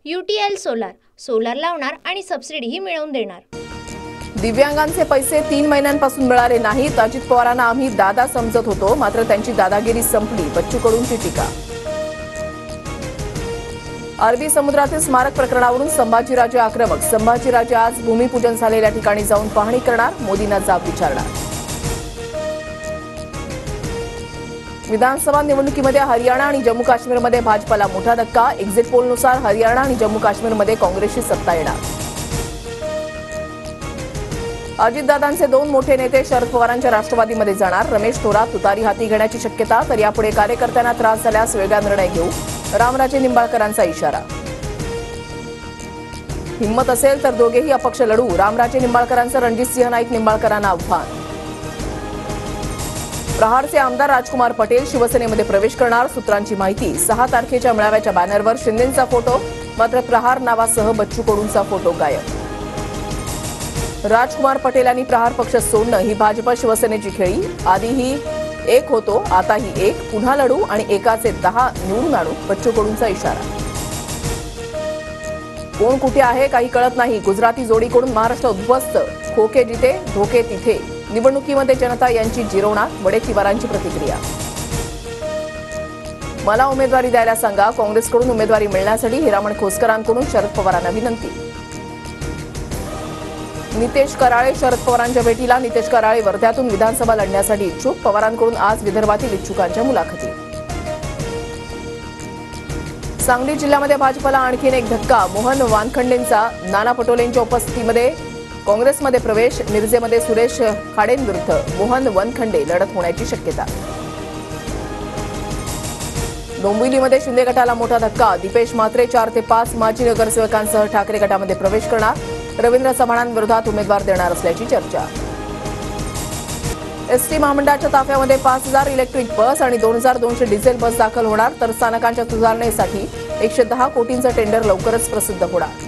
UTL solar solar लावणार आणि सबसिडीही मिळवून देणार। दिव्यांगांचे पैसे 3 महिन्यांपासून मिळाले नाहीत। अजित पवारांना आम्ही दादा समजत होतो, मात्र त्यांची दादागिरी संपली, बच्चू कडूंची टीका। अरबी समुद्रातील स्मारक प्रकरणावरून संभाजीराजे आक्रमक। संभाजीराजे आज भूमिपूजन झालेल्या ठिकाणी जाऊन पाहणी करणार, मोदींना जाब विचारणार। विधानसभा निवडणुकीमध्ये हरियाणा आणि जम्मू काश्मीरमध्ये भाजपला मोठा धक्का। एक्झिट पोलनुसार हरियाणा आणि जम्मू काश्मीरमध्ये काँग्रेसची सत्ता येणार। अजितदादांचे 2 मोठे नेते शरद पवारांच्या राष्ट्रवादीमध्ये जाणार। रमेश थोरात तुतारी हाती घेण्याची शक्यता, तर यापुढे कार्यकर्त्यांना त्रास झाल्यास वेगळा निर्णय घेऊ, रामराजे निंबाळकरांचा इशारा। हिंमत असेल तर दोघेही अपक्ष लढू, रामराजे निंबाळकरांचं रणजितसिंह नाईक निंबाळकरांना आव्हान। प्रहारचे आमदार राजकुमार पटेल शिवसेनेमध्ये प्रवेश करणार, सूत्रांची माहिती। 6 तारखेच्या मेळाव्याच्या बॅनरवर शिंदेंचा फोटो, मात्र प्रहार नावासह बच्चू कडूंचा फोटो गायब। राजकुमार पटेल यांनी प्रहार पक्ष सोडणं ही भाजप शिवसेनेची खेळी। आधीही एक होतो, आताही एक, पुन्हा लढू आणि एकाचे 10 निवडून आणू, बच्चू कडूंचा इशारा। कोण कुठे आहे काही कळत नाही, गुजराती जोडीकडून महाराष्ट्र उद्ध्वस्त। खोके जिथे धोके तिथे, निवडणुकीमध्ये जनता यांची जिरवणार, वडेट्टीवारांची प्रतिक्रिया। मला उमेदवारी द्यायला सांगा, काँग्रेसकडून उमेदवारी मिळण्यासाठी हिरामण खोसकरांकडून शरद पवारांना विनंती। नितेश कराळे शरद पवारांच्या भेटीला, नितेश कराळे वर्ध्यातून विधानसभा लढण्यासाठी इच्छुक। पवारांकडून आज विदर्भातील इच्छुकांच्या मुलाखती। सांगली जिल्ह्यामध्ये भाजपला आणखीन एक धक्का, मोहन वानखडेंचा नाना पटोलेंच्या उपस्थितीमध्ये काँग्रेसमध्ये प्रवेश। मिरजेमध्ये सुरेश खाडेंविरुद्ध मोहन वानखडे लढत होण्याची शक्यता। डोंबिवलीमध्ये शिंदे गटाला मोठा धक्का, दीपेश म्हात्रे 4 ते 5 माजी नगरसेवकांसह ठाकरे गटामध्ये प्रवेश करणार। रवींद्र चव्हाणांविरोधात उमेदवार देणार असल्याची चर्चा। एसटी महामंडळाच्या ताफ्यामध्ये 5000 इलेक्ट्रिक बस आणि 2200 डिझेल बस दाखल होणार, तर स्थानकांच्या सुधारणेसाठी 110 कोटींचं टेंडर लवकरच प्रसिद्ध होणार।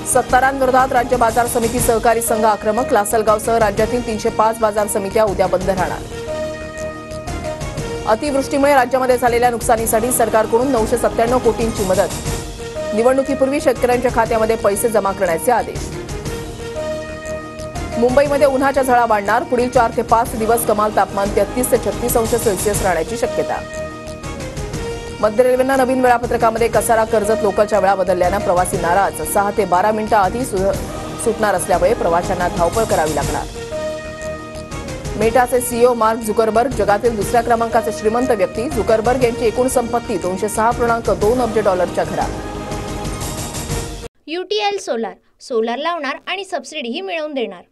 सत्तारांविरोधात राज्य बाजार समिती सहकारी संघ आक्रमक, लासलगावसह राज्यातील 305 बाजार समित्या उद्या बंद राहणार। अतिवृष्टीमुळे राज्यामध्ये झालेल्या नुकसानीसाठी सरकारकडून 997 कोटींची मदत। निवडणुकीपूर्वी शेतकऱ्यांच्या खात्यामध्ये पैसे जमा करण्याचे आदेश। मुंबईमध्ये उन्हाच्या झळा वाढणार, पुढील 4 ते 5 दिवस कमाल तापमान 33 ते 36 अंश सेल्सिअस राहण्याची शक्यता। मध्य रेल्वेनं नवीन वेळापत्रकामध्ये कसारा कर्जत लोकलच्या वेळा बदलल्यानं प्रवासी नाराज। 6 ते 12 मिनिटं आधी सुटणार असल्यामुळे प्रवाशांना धावपळ करावी लागणार। मेटाचे सीईओ मार्क झुकरबर्ग जगातील दुसऱ्या क्रमांकाचे श्रीमंत व्यक्ती। झुकरबर्ग यांची एकूण संपत्ती $206.2 अब्ज घरात। UTL सोलार सोलार लावणार आणि सबसिडीही मिळवून देणार।